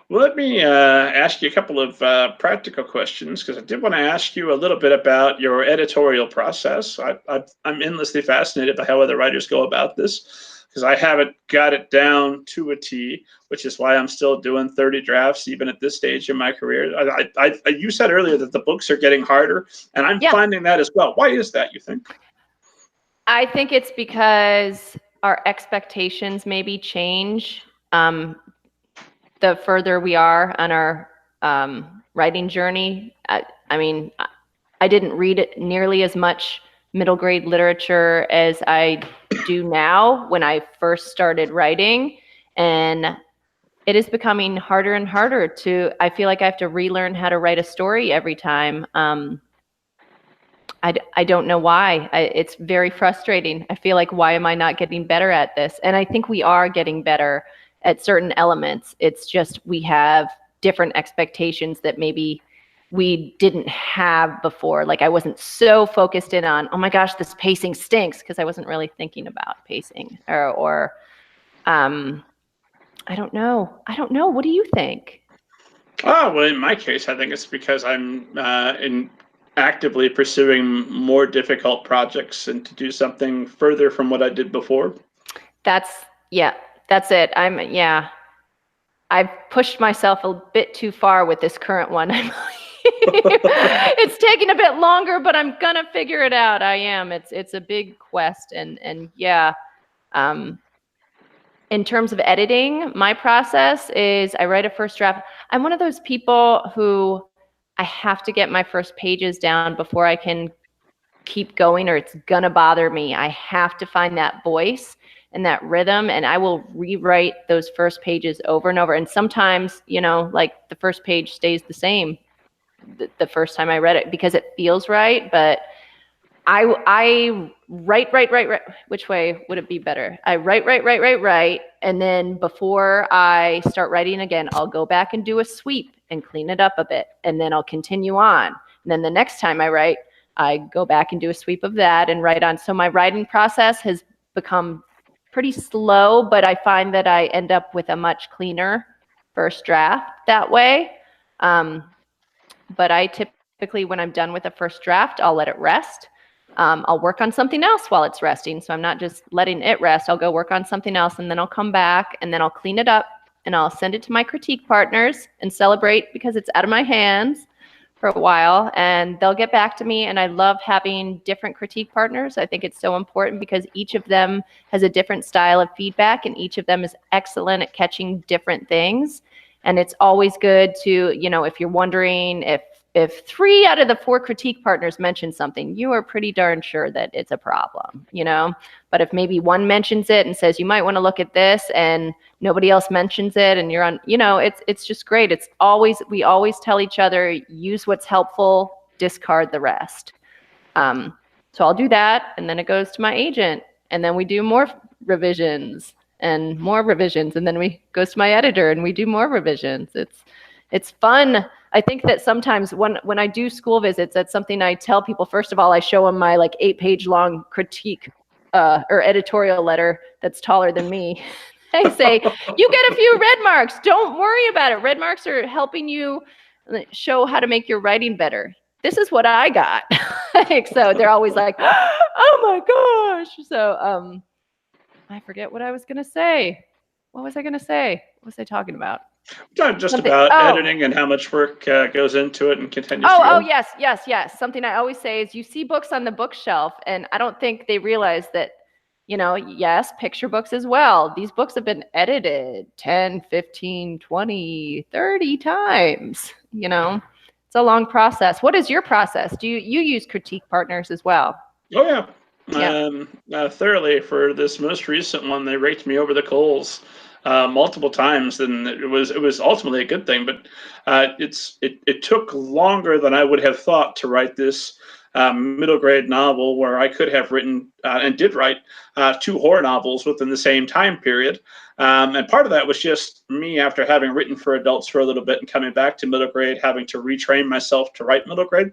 Well, let me ask you a couple of practical questions because I did want to ask you a little bit about your editorial process. I'm endlessly fascinated by how other writers go about this because I haven't got it down to a T, which is why I'm still doing 30 drafts even at this stage in my career. You said earlier that the books are getting harder, and I'm Yeah. finding that as well. Why is that, you think? I think it's because our expectations maybe change the further we are on our writing journey. I mean, I didn't read it nearly as much middle grade literature as I do now when I first started writing. And it is becoming harder and harder to, I feel like I have to relearn how to write a story every time. I don't know why. It's very frustrating. I feel like, why am I not getting better at this? And I think we are getting better at certain elements. It's just we have different expectations that maybe we didn't have before. Like I wasn't so focused in on, oh my gosh, this pacing stinks, because I wasn't really thinking about pacing or I don't know. I don't know. What do you think? Oh, well, in my case, I think it's because I'm actively pursuing more difficult projects and to do something further from what I did before. That's, yeah, that's it. Yeah, I've pushed myself a bit too far with this current one. It's taking a bit longer, but I'm gonna figure it out. I am. It's a big quest, and yeah. Um, in terms of editing, my process is I write a first draft. I'm one of those people who I have to get my first pages down before I can keep going, or it's gonna bother me. I have to find that voice and that rhythm, and I will rewrite those first pages over and over. And sometimes, like the first page stays the same the first time I read it because it feels right. But I write. Which way would it be better? I write. And then before I start writing again, I'll go back and do a sweep and clean it up a bit. And then I'll continue on. And then the next time I write, I go back and do a sweep of that and write on. So my writing process has become pretty slow, but I find that I end up with a much cleaner first draft that way. But I typically, when I'm done with a first draft, I'll let it rest. I'll work on something else while it's resting. So I'm not just letting it rest. I'll go work on something else, and then I'll come back and then I'll clean it up and I'll send it to my critique partners and celebrate because it's out of my hands for a while, and they'll get back to me. And I love having different critique partners. I think it's so important because each of them has a different style of feedback, and each of them is excellent at catching different things. And it's always good to, if you're wondering if 3 out of the 4 critique partners mention something, you are pretty darn sure that it's a problem, But if maybe one mentions it and says, you might want to look at this, and nobody else mentions it, and you're on, it's just great. We always tell each other, use what's helpful, discard the rest. So I'll do that, and then it goes to my agent, and then we do more revisions and more revisions, and then we goes to my editor and we do more revisions. It's fun. I think that sometimes when I do school visits, that's something I tell people. First of all, I show them my 8-page long critique or editorial letter that's taller than me. I say, you get a few red marks. Don't worry about it. Red marks are helping you show how to make your writing better. This is what I got. So they're always like, oh my gosh. So I forget what I was going to say. What was I going to say? What was I talking about? Just about editing and how much work goes into it and continues to go. Oh, yes. Something I always say is you see books on the bookshelf, and I don't think they realize that, yes, picture books as well. These books have been edited 10, 15, 20, 30 times, It's a long process. What is your process? Do you use critique partners as well? Oh, yeah. Thoroughly. For this most recent one, they raked me over the coals multiple times, and it was ultimately a good thing. But it took longer than I would have thought to write this middle grade novel, where I could have written and did write 2 horror novels within the same time period. And part of that was just me, after having written for adults for a little bit and coming back to middle grade, having to retrain myself to write middle grade.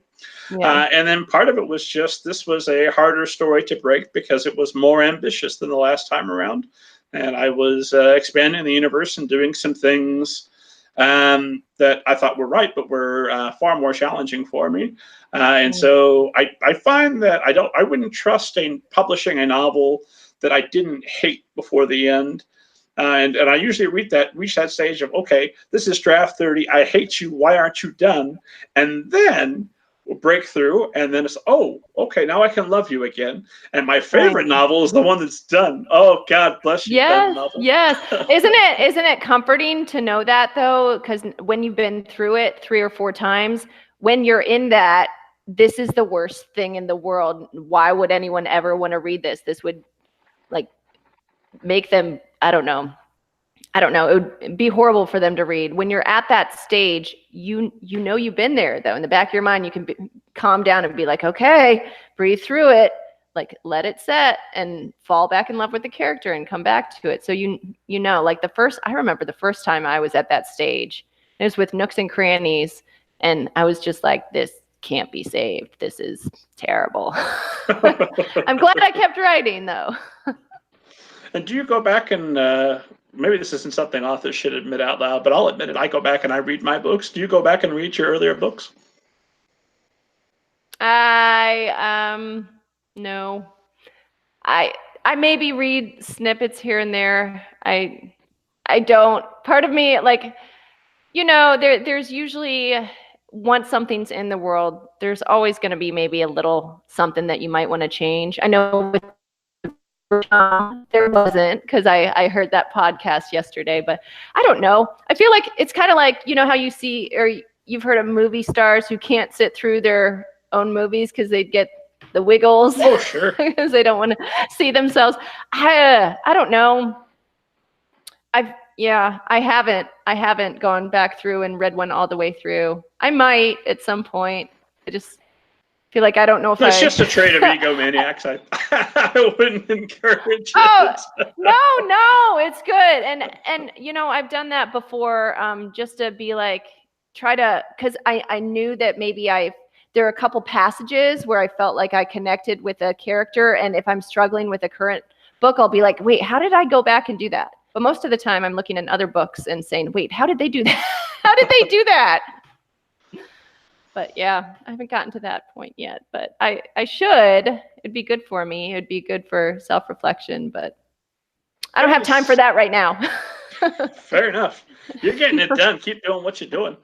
Yeah. And then part of it was just, this was a harder story to break because it was more ambitious than the last time around. and I was expanding the universe and doing some things that I thought were right, but were far more challenging for me. And so I find that I wouldn't trust publishing a novel that I didn't hate before the end. And I usually reach that stage of, okay, this is draft 30. I hate you. Why aren't you done? And then we'll break through, and then it's, oh, okay, now I can love you again. And my favorite novel is the one that's done. Oh, God bless you, done novel. Yes. Isn't it comforting to know that, though? Because when you've been through it 3 or 4 times, when you're in that, this is the worst thing in the world. Why would anyone ever want to read this? This would like make them, I don't know. It would be horrible for them to read. When you're at that stage, you know you've been there, though. In the back of your mind, you can calm down and be like, okay, breathe through it, like let it set and fall back in love with the character and come back to it. So you know, like I remember the first time I was at that stage. It was with Nooks and Crannies, and I was just like, this can't be saved. This is terrible. I'm glad I kept writing, though. And do you go back and maybe this isn't something authors should admit out loud, but I'll admit it. I go back and I read my books. Do you go back and read your earlier books? No. I maybe read snippets here and there. I don't. Part of me, like, you know, there's usually, once something's in the world, there's always going to be maybe a little something that you might want to change. I know with there wasn't, because I heard that podcast yesterday, but I don't know. I feel like it's kind of like, you know how you see, or you've heard of movie stars who can't sit through their own movies because they get the wiggles. Oh, sure. Because they don't want to see themselves. I don't know. I haven't gone back through and read one all the way through. I might at some point. I just feel like I don't know if it's just a trait of egomaniacs. I wouldn't encourage it. No, it's good. And you know, I've done that before, just to be like, because I knew that maybe there are a couple passages where I felt like I connected with a character, and if I'm struggling with a current book, I'll be like, wait, how did I go back and do that? But most of the time I'm looking at other books and saying, wait, how did they do that? How did they do that? But yeah, I haven't gotten to that point yet, but I should. It'd be good for me. It'd be good for self-reflection, but I don't have time for that right now. Fair enough. You're getting it done. Keep doing what you're doing.